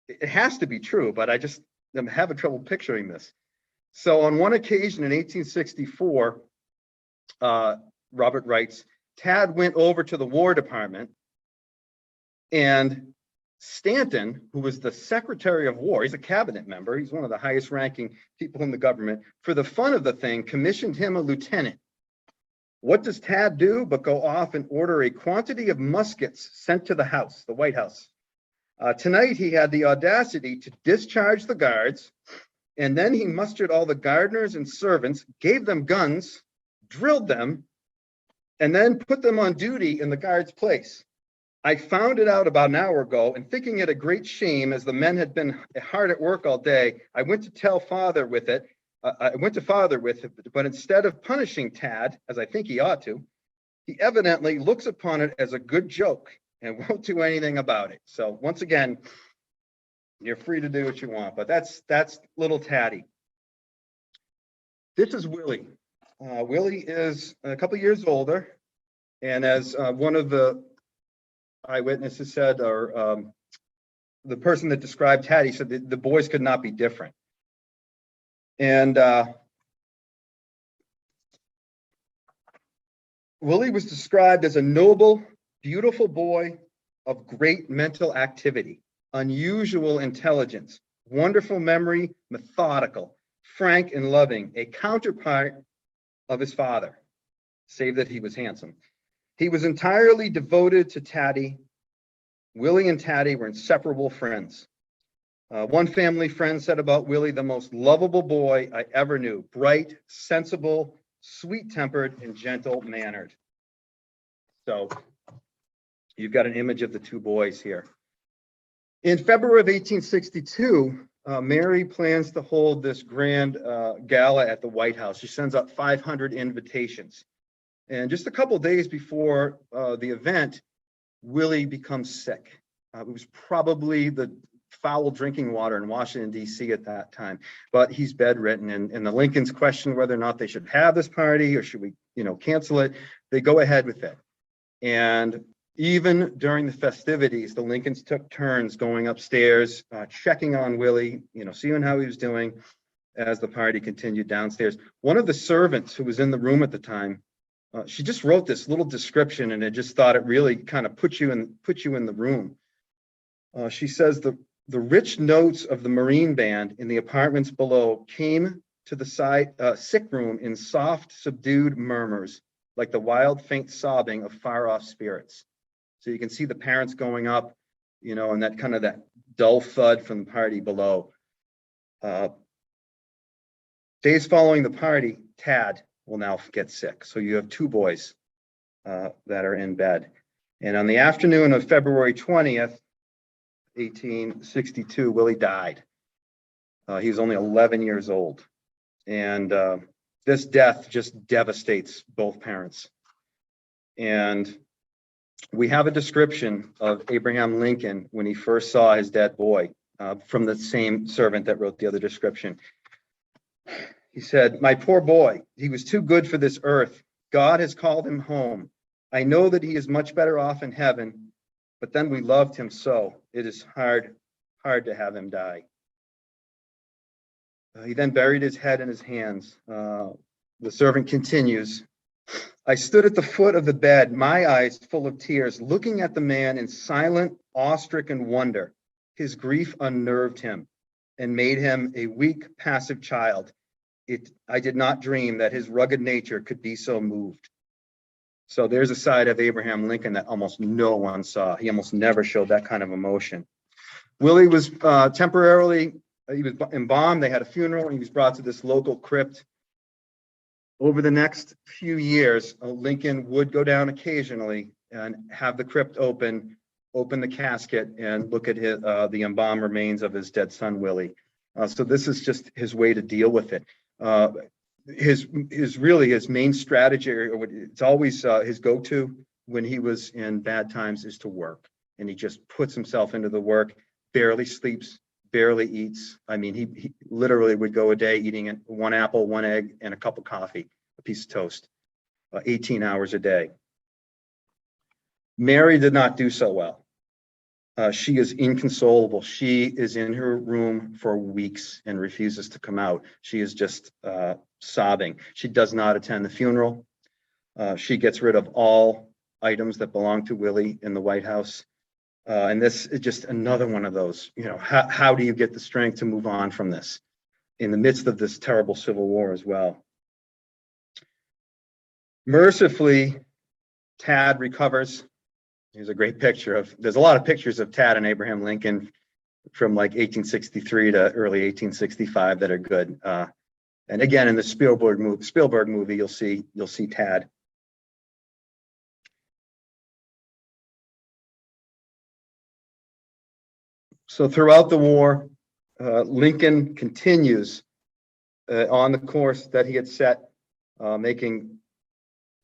it has to be true, but I'm having trouble picturing this. So on one occasion in 1864, Robert writes, Tad went over to the War Department, and Stanton, who was the Secretary of War, he's a cabinet member, he's one of the highest ranking people in the government, for the fun of the thing, commissioned him a lieutenant. What does Tad do but go off and order a quantity of muskets sent to the house, the White House. Tonight, he had the audacity to discharge the guards, and then he mustered all the gardeners and servants, gave them guns, drilled them, and then put them on duty in the guards' place. I found it out about an hour ago, and thinking it a great shame, as the men had been hard at work all day, I went to father with it, but instead of punishing Tad, as I think he ought to, he evidently looks upon it as a good joke and won't do anything about it. So once again, you're free to do what you want, but that's little Taddy. This is Willie. Willie is a couple years older, and as one of the eyewitnesses said, or the person that described Taddy said, the boys could not be different. And Willie was described as a noble, beautiful boy of great mental activity, unusual intelligence, wonderful memory, methodical, frank and loving, a counterpart of his father, save that he was handsome. He was entirely devoted to Taddy. Willie and Taddy were inseparable friends. One family friend said about Willie, the most lovable boy I ever knew, bright, sensible, sweet-tempered, and gentle-mannered. So you've got an image of the two boys here. In February of 1862, Mary plans to hold this grand gala at the White House. She sends out 500 invitations. And just a couple days before the event, Willie becomes sick. It was probably the foul drinking water in Washington, D.C. at that time, but he's bedridden, and the Lincolns question whether or not they should have this party or should we, cancel it. They go ahead with it. And even during the festivities, the Lincolns took turns going upstairs, checking on Willie, seeing how he was doing as the party continued downstairs. One of the servants who was in the room at the time, she just wrote this little description, and I just thought it really kind of put you in the room. She says the rich notes of the Marine Band in the apartments below came to the sick room in soft, subdued murmurs, like the wild, faint sobbing of far-off spirits. So you can see the parents going up, and that kind of that dull thud from the party below. Days following the party, Tad will now get sick. So you have two boys that are in bed. And on the afternoon of February 20th, 1862, Willie died. He was only 11 years old. And this death just devastates both parents. And we have a description of Abraham Lincoln when he first saw his dead boy from the same servant that wrote the other description. He said, "My poor boy, he was too good for this earth. God has called him home. I know that he is much better off in heaven, but then we loved him so. It is hard to have him die." He then buried his head in his hands. The servant continues, "I stood at the foot of the bed, my eyes full of tears, looking at the man in silent, awe-stricken wonder. His grief unnerved him and made him a weak, passive child. I did not dream that his rugged nature could be so moved." So there's a side of Abraham Lincoln that almost no one saw. He almost never showed that kind of emotion. Willie was he was embalmed. They had a funeral, and he was brought to this local crypt. Over the next few years, Lincoln would go down occasionally and have the crypt open the casket, and look at the embalmed remains of his dead son, Willie. So this is just his way to deal with it. His main strategy, it's always his go-to when he was in bad times, is to work. And he just puts himself into the work, barely sleeps, barely eats. I mean, he literally would go a day eating one apple, one egg, and a cup of coffee, a piece of toast, 18 hours a day. Mary did not do so well. She is inconsolable. She is in her room for weeks and refuses to come out. She is just sobbing. She does not attend the funeral. She gets rid of all items that belong to Willie in the White House. And this is just another one of those, how do you get the strength to move on from this in the midst of this terrible Civil War as well? Mercifully, Tad recovers. Here's a great picture there's a lot of pictures of Tad and Abraham Lincoln from like 1863 to early 1865 that are good. And again, in the Spielberg movie, you'll see Tad. So throughout the war, Lincoln continues on the course that he had set, making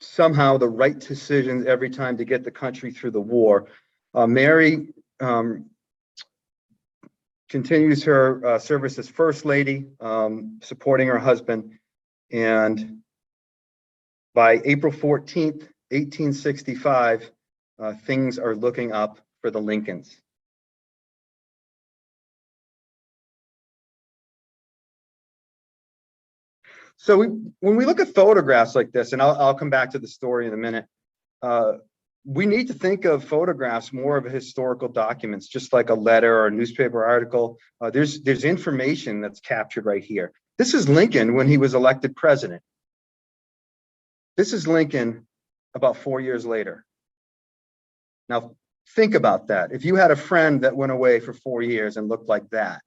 somehow the right decisions every time to get the country through the war. Mary continues her service as First Lady, supporting her husband. And by April 14th, 1865, things are looking up for the Lincolns. So when we look at photographs like this, and I'll come back to the story in a minute, we need to think of photographs more of historical documents, just like a letter or a newspaper article. There's information that's captured right here. This is Lincoln when he was elected president. This is Lincoln about 4 years later. Now, think about that. If you had a friend that went away for 4 years and looked like that,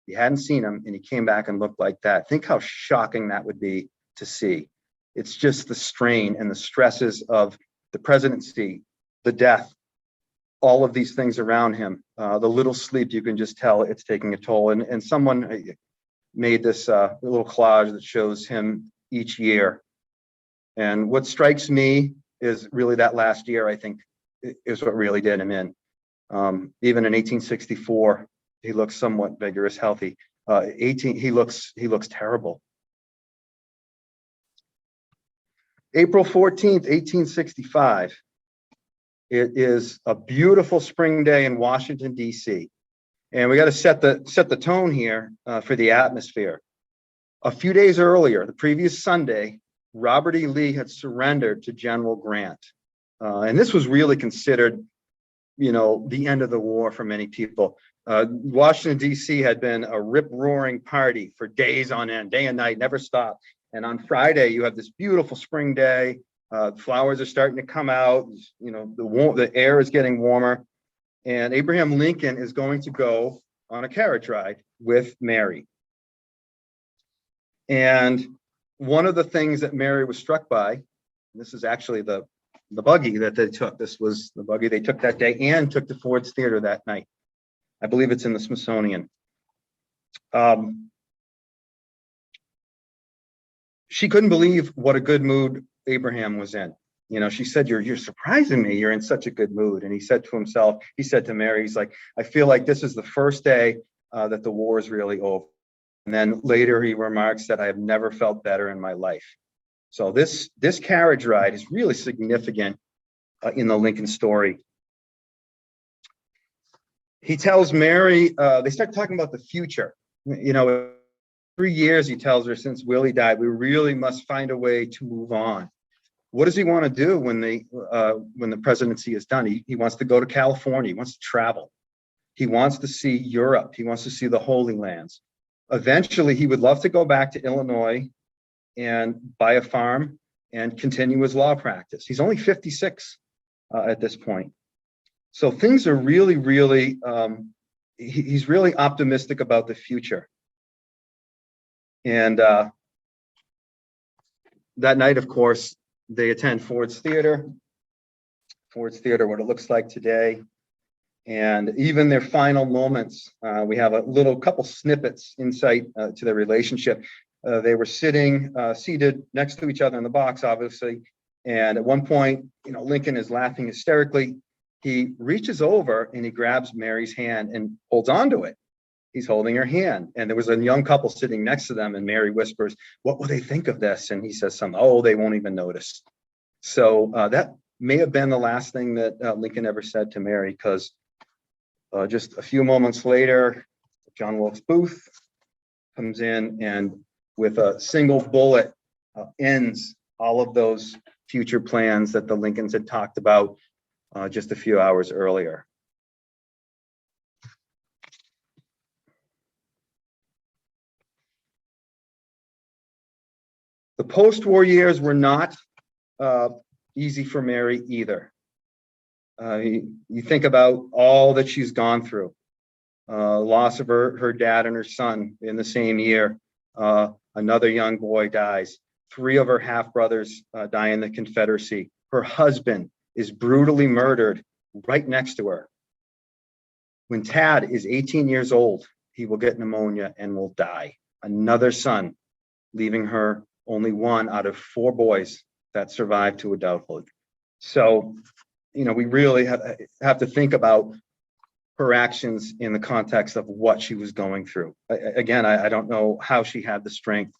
you hadn't seen him and he came back and looked like that, think how shocking that would be to see. It's just the strain and the stresses of the presidency, the death, all of these things around him. The little sleep, you can just tell it's taking a toll. And someone made this little collage that shows him each year. And what strikes me is really that last year, I think, is what really did him in. Even in 1864, he looks somewhat vigorous, healthy. He looks terrible. April 14th, 1865. It is a beautiful spring day in Washington, D.C. And we got to set the tone here for the atmosphere. A few days earlier, the previous Sunday, Robert E. Lee had surrendered to General Grant. And this was really considered, the end of the war for many people. Washington, D.C. had been a rip-roaring party for days on end, day and night, never stopped. And on Friday, you have this beautiful spring day. Flowers are starting to come out. The air is getting warmer. And Abraham Lincoln is going to go on a carriage ride with Mary. And one of the things that Mary was struck by, this is actually the buggy that they took. This was the buggy they took that day and took to Ford's Theater that night. I believe it's in the Smithsonian. She couldn't believe what a good mood Abraham was in. She said, you're surprising me. You're in such a good mood. And he said to Mary, he's like, I feel like this is the first day that the war is really over. And then later he remarks that I have never felt better in my life. So this carriage ride is really significant in the Lincoln story. He tells Mary, they start talking about the future. 3 years, he tells her, since Willie died, we really must find a way to move on. What does he want to do when the presidency is done? He wants to go to California. He wants to travel. He wants to see Europe. He wants to see the Holy Lands. Eventually, he would love to go back to Illinois and buy a farm and continue his law practice. He's only 56 at this point. So things are really, really, he's really optimistic about the future. And that night, of course, they attend Ford's Theater. Ford's Theater, what it looks like today. And even their final moments, we have a couple snippets insight to their relationship. They were seated next to each other in the box, obviously. And at one point, Lincoln is laughing hysterically. He reaches over and he grabs Mary's hand and holds onto it. He's holding her hand. And there was a young couple sitting next to them, and Mary whispers, what will they think of this? And he says something, oh, they won't even notice. So that may have been the last thing that Lincoln ever said to Mary, because just a few moments later, John Wilkes Booth comes in and with a single bullet ends all of those future plans that the Lincolns had talked about just a few hours earlier. The post-war years were not easy for Mary either. You think about all that she's gone through. Loss of her dad and her son in the same year. Another young boy dies. 3 of her half-brothers die in the Confederacy. Her husband is brutally murdered right next to her. When Tad is 18 years old, he will get pneumonia and will die. Another son, leaving her only one out of 4 boys that survived to adulthood. So, we really have to think about her actions in the context of what she was going through. Again, I don't know how she had the strength.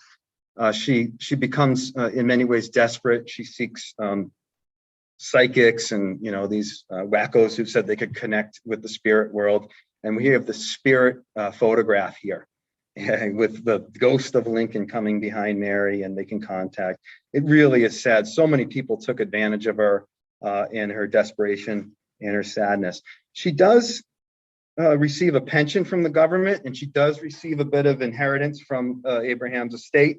She becomes in many ways desperate. She seeks psychics and these wackos who said they could connect with the spirit world. And we have the spirit photograph here with the ghost of Lincoln coming behind Mary, and they can contact. It really is sad. So many people took advantage of her in her desperation and her sadness. She does receive a pension from the government, and she does receive a bit of inheritance from Abraham's estate.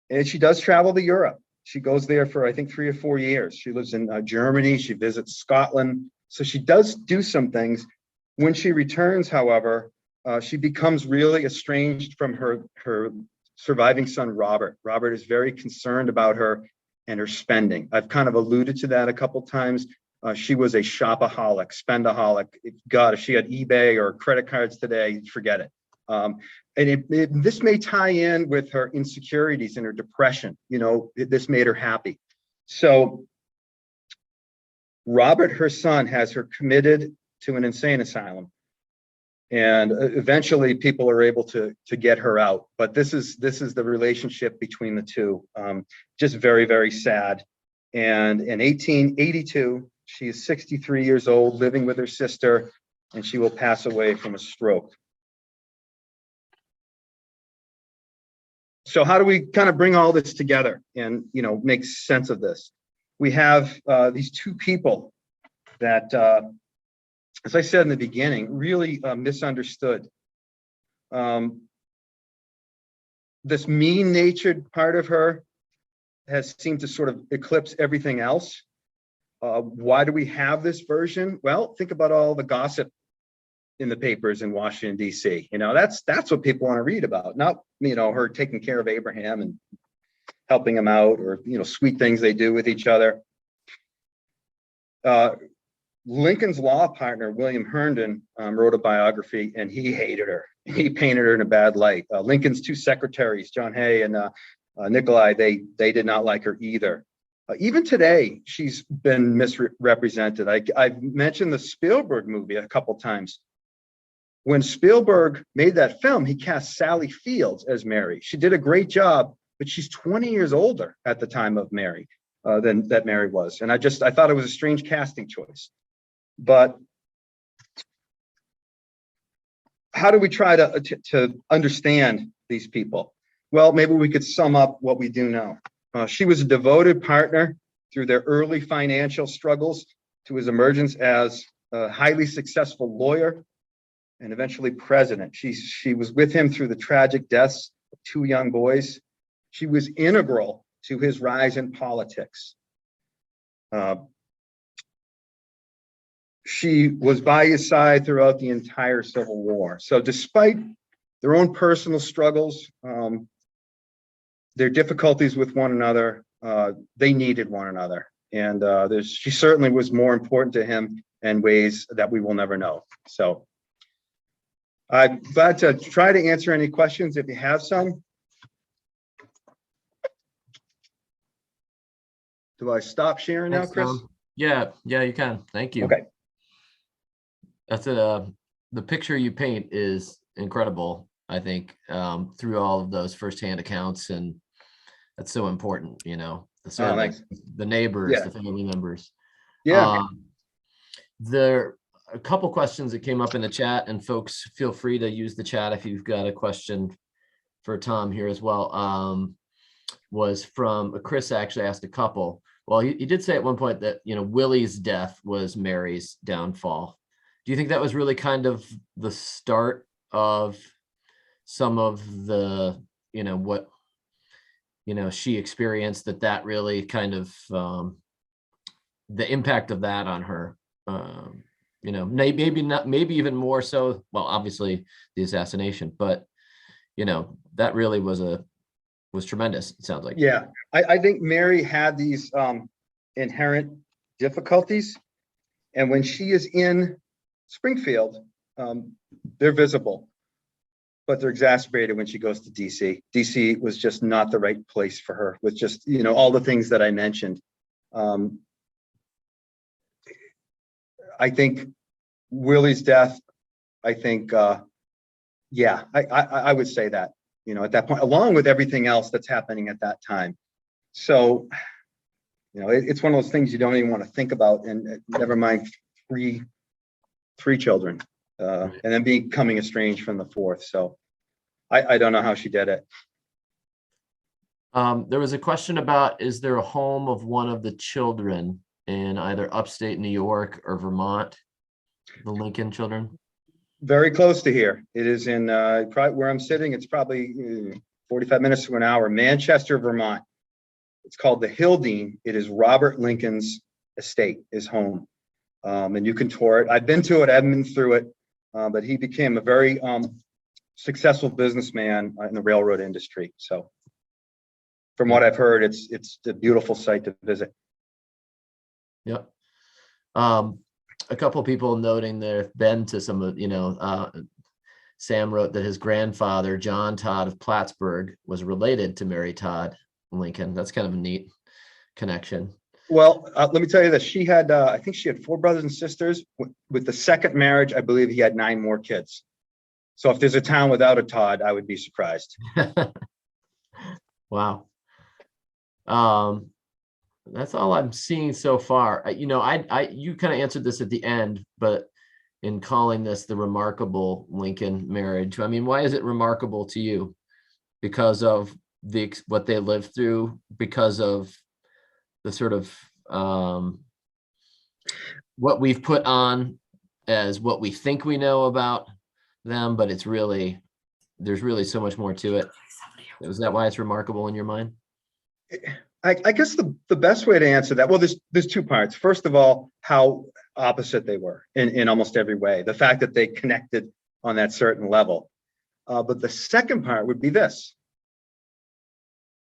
And she does travel to Europe. She goes there for, I think, 3 or 4 years. She lives in Germany. She visits Scotland. So she does do some things. When she returns, however, she becomes really estranged from her surviving son, Robert. Robert is very concerned about her and her spending. I've kind of alluded to that a couple times. She was a shopaholic, spendaholic. God, if she had eBay or credit cards today, forget it. This may tie in with her insecurities and her depression. This made her happy. So Robert, her son, has her committed to an insane asylum. And eventually people are able to get her out. But this is the relationship between the two. Just very, very sad. And in 1882, she is 63 years old, living with her sister, and she will pass away from a stroke. So how do we kind of bring all this together and, make sense of this? We have these two people that, as I said in the beginning, really misunderstood. This mean-natured part of her has seemed to sort of eclipse everything else. Why do we have this version? Well, think about all the gossip in the papers in Washington, D.C. That's what people want to read about, not, her taking care of Abraham and helping him out, or, sweet things they do with each other. Lincoln's law partner, William Herndon, wrote a biography, and he hated her. He painted her in a bad light. Lincoln's two secretaries, John Hay and Nikolai, they did not like her either. Even today, she's been misrepresented. I've mentioned the Spielberg movie a couple times. When Spielberg made that film, he cast Sally Fields as Mary. She did a great job, but she's 20 years older at the time of Mary than that Mary was. And I thought it was a strange casting choice. But how do we try to understand these people? Well, maybe we could sum up what we do know. She was a devoted partner through their early financial struggles to his emergence as a highly successful lawyer and eventually president. She was with him through the tragic deaths of two young boys. She was integral to his rise in politics. She was by his side throughout the entire Civil War. So despite their own personal struggles, their difficulties with one another, they needed one another. And she certainly was more important to him in ways that we will never know. So I'm glad to try to answer any questions if you have some. Do I stop sharing now, Chris? Yeah, you can. Thank you. Okay. That's the picture you paint is incredible, I think, through all of those firsthand accounts, and that's so important, the servants, the neighbors, Yeah. the family members. Yeah. There are a couple questions that came up in the chat, and folks, feel free to use the chat if you've got a question for Tom here as well. Was from Chris, actually asked a couple. Well, he did say at one point that, Willy's death was Mary's downfall. Do you think that was really kind of the start of some of the, what, she experienced, that really kind of, the impact of that on her, maybe not, maybe even more so, well, obviously the assassination, but, that really was tremendous, it sounds like. Yeah, I think Mary had these inherent difficulties, and when she is in Springfield, they're visible, but they're exacerbated when she goes to DC. DC was just not the right place for her, with just, all the things that I mentioned. I think Willy's death, I think, I would say that, at that point, along with everything else that's happening at that time. So, it's one of those things you don't even want to think about, and never mind three children, and then becoming estranged from the fourth. So I don't know how she did it. There was a question about, is there a home of one of the children in either upstate New York or Vermont, the Lincoln children? Very close to here. It is in probably where I'm sitting. It's probably 45 minutes to an hour, Manchester, Vermont. It's called the Hildene. It is Robert Lincoln's estate, his home. And you can tour it. I've been to it, I've been through it, but he became a very successful businessman in the railroad industry. So from what I've heard, it's a beautiful site to visit. Yep. A couple people noting they've been to some of, Sam wrote that his grandfather, John Todd of Plattsburgh, was related to Mary Todd Lincoln. That's kind of a neat connection. Well, let me tell you this. She had, I think she had 4 brothers and sisters. With the second marriage, I believe he had 9 more kids. So if there's a town without a Todd, I would be surprised. Wow. That's all I'm seeing so far. You kind of answered this at the end, but in calling this the remarkable Lincoln marriage, I mean, why is it remarkable to you? Because of what they lived through, because of the sort of what we've put on as what we think we know about them, but there's really so much more to it. Is that why it's remarkable in your mind? I guess the best way to answer that, well, there's 2 parts. First of all, how opposite they were in almost every way. The fact that they connected on that certain level. But the second part would be this.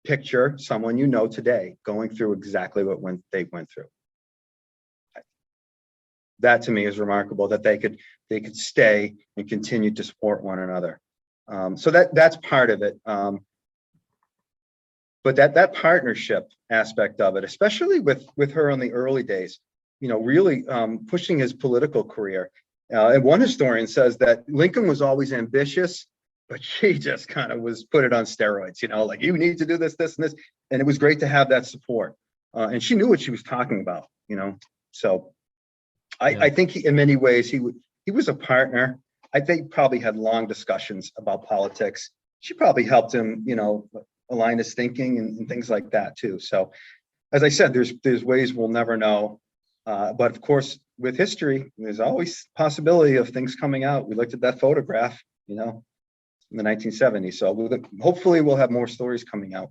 Picture someone you know today going through exactly what they went through. That to me is remarkable, that they could stay and continue to support one another. So that's part of it. But that partnership aspect of it, especially with her in the early days, really pushing his political career. And one historian says that Lincoln was always ambitious, but she just kind of put it on steroids, like, you need to do this, this, and this. And it was great to have that support. And she knew what she was talking about, So I think in many ways, he was a partner. I think probably had long discussions about politics. She probably helped him, align his thinking and things like that too. So as I said, there's ways we'll never know. But of course, with history, there's always possibility of things coming out. We looked at that photograph, in the 1970s. So hopefully we'll have more stories coming out.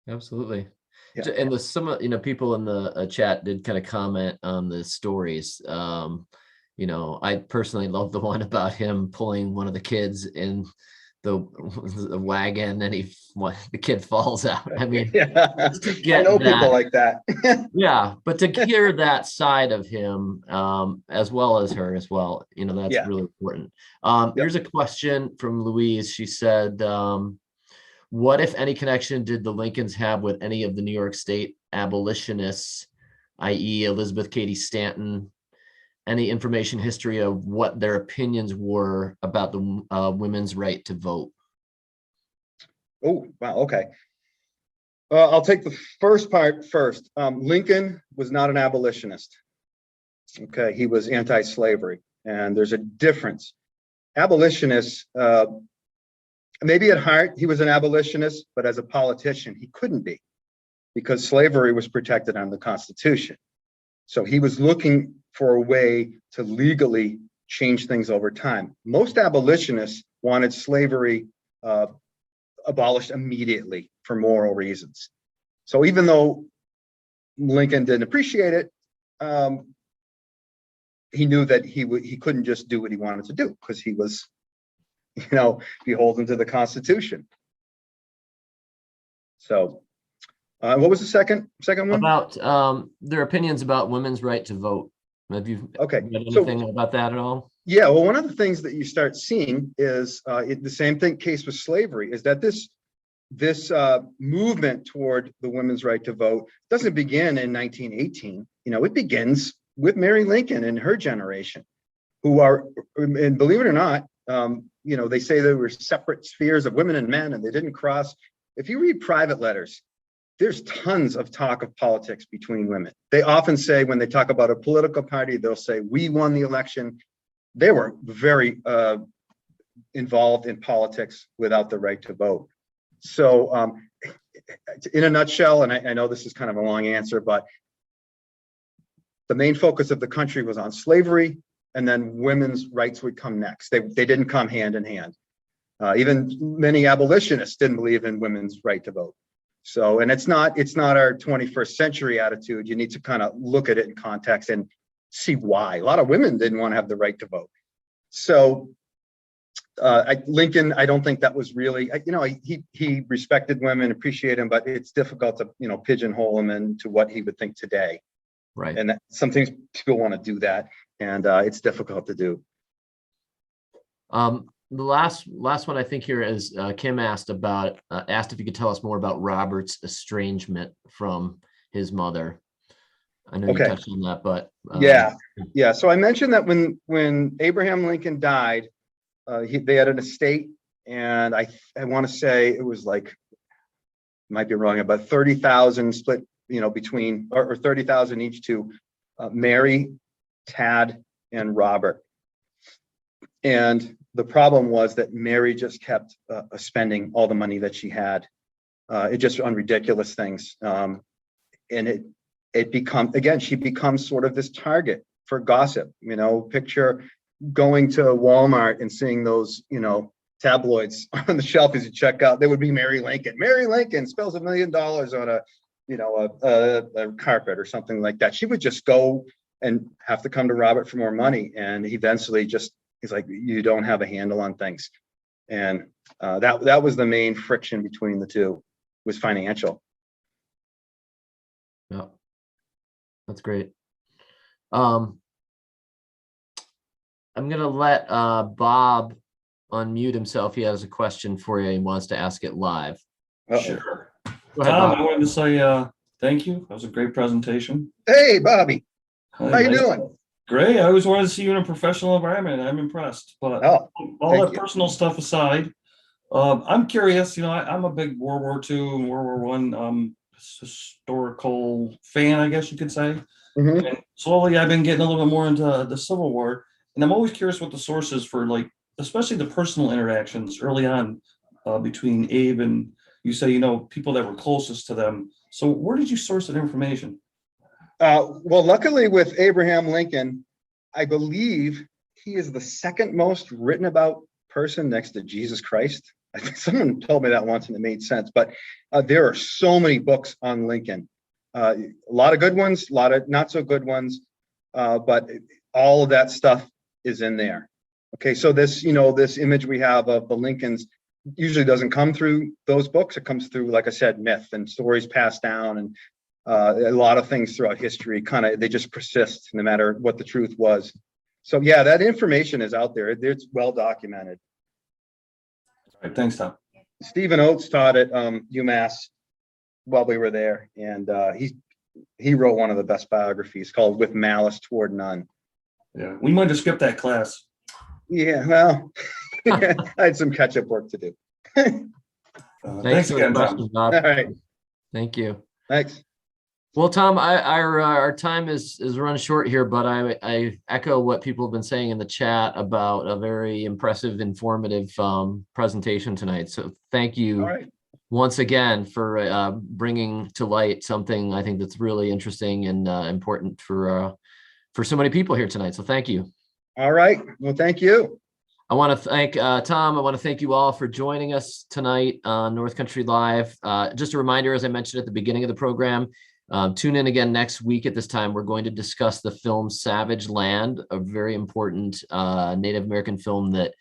Absolutely. Yeah. And some people in the chat did kind of comment on the stories. I personally love the one about him pulling one of the kids in the wagon and the kid falls out. I mean, I know people like that. Yeah, but to hear that side of him, as well as her as well, that's really important. Here's a question from Louise. She said, what, if any, connection did the Lincolns have with any of the New York State abolitionists, i.e. Elizabeth Cady Stanton? Any information, history of what their opinions were about the women's right to vote? Oh, wow. Okay. I'll take the first part first. Lincoln was not an abolitionist. Okay. He was anti-slavery, and there's a difference. Abolitionists, maybe at heart, he was an abolitionist, but as a politician, he couldn't be, because slavery was protected under the Constitution. So he was looking for a way to legally change things over time. Most abolitionists wanted slavery abolished immediately for moral reasons. So even though Lincoln didn't appreciate it, he knew that he couldn't just do what he wanted to do, because he was, beholden to the Constitution. So what was the second one? About their opinions about women's right to vote. Have you read anything about that at all? Yeah, well, one of the things that you start seeing is the same case with slavery, is that this movement toward the women's right to vote doesn't begin in 1918. It begins with Mary Lincoln and her generation, who are, and believe it or not, they say there were separate spheres of women and men, and they didn't cross. If you read private letters, there's tons of talk of politics between women. They often say, when they talk about a political party, they'll say, we won the election. They were very involved in politics without the right to vote. So in a nutshell, and I know this is kind of a long answer, but the main focus of the country was on slavery, and then women's rights would come next. They didn't come hand in hand. Even many abolitionists didn't believe in women's right to vote. So, and it's not our 21st century attitude. You need to kind of look at it in context and see why. A lot of women didn't want to have the right to vote. So Lincoln, I don't think that was really, he respected women, appreciated them, but it's difficult to, pigeonhole him into what he would think today. Right. And sometimes people want to do that, and it's difficult to do. The last one I think here is Kim asked if you could tell us more about Robert's estrangement from his mother. I know you touched on that, but yeah. So I mentioned that when Abraham Lincoln died, they had an estate, and I want to say it was like, might be wrong, about 30,000 split, between or 30,000 each to Mary, Tad, and Robert. And the problem was that Mary just kept spending all the money that she had, it just on ridiculous things, and she becomes sort of this target for gossip. Picture going to Walmart and seeing those, tabloids on the shelf as you check out. There would be Mary Lincoln. Mary Lincoln spills $1 million on a carpet or something like that. She would just go and have to come to Robert for more money, and eventually he's like, you don't have a handle on things. And that was the main friction between the two, was financial. Yeah, that's great. I'm gonna let Bob unmute himself. He has a question for you. He wants to ask it live. Sure. Go ahead, Tom, Bob. I wanted to say thank you. That was a great presentation. Hey, Bobby. Hi, How you doing? Great. I always wanted to see you in a professional environment. I'm impressed. But all that personal stuff aside, I'm curious. I'm a big World War II and World War One historical fan, I guess you could say. Mm-hmm. And slowly, I've been getting a little bit more into the Civil War, and I'm always curious what the source is for, especially the personal interactions early on between Abe and, you say, people that were closest to them. So where did you source that information? Well, luckily with Abraham Lincoln, I believe he is the second most written about person next to Jesus Christ. I think someone told me that once and it made sense, but there are so many books on Lincoln. A lot of good ones, a lot of not so good ones, but all of that stuff is in there. Okay, so this image we have of the Lincolns usually doesn't come through those books. It comes through, like I said, myth and stories passed down, and a lot of things throughout history they just persist no matter what the truth was. So yeah, that information is out there. It's well documented. All right, thanks, Tom. Stephen Oates taught at UMass while we were there, and he wrote one of the best biographies called "With Malice Toward None." Yeah, we might have skipped that class. Yeah, well, I had some catch-up work to do. Thanks again, Tom. Bob. All right. Thank you. Thanks. Well, Tom, our time is run short here, but I echo what people have been saying in the chat about a very impressive, informative presentation tonight. So thank you once again for bringing to light something I think that's really interesting and important for so many people here tonight. So thank you. All right. Well, thank you. I want to thank Tom. I want to thank you all for joining us tonight on North Country Live. Just a reminder, as I mentioned at the beginning of the program, tune in again next week at this time. We're going to discuss the film Savage Land, a very important Native American film that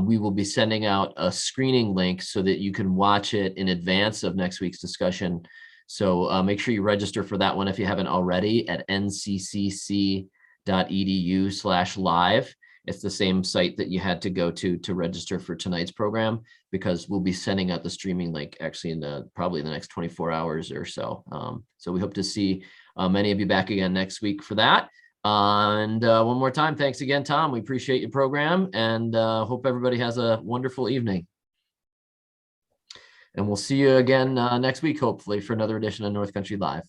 we will be sending out a screening link so that you can watch it in advance of next week's discussion. So make sure you register for that one if you haven't already at nccc.edu/live. It's the same site that you had to go to register for tonight's program, because we'll be sending out the streaming link actually in probably the next 24 hours or so. So we hope to see many of you back again next week for that. And one more time, thanks again, Tom. We appreciate your program, and hope everybody has a wonderful evening. And we'll see you again next week, hopefully, for another edition of North Country Live.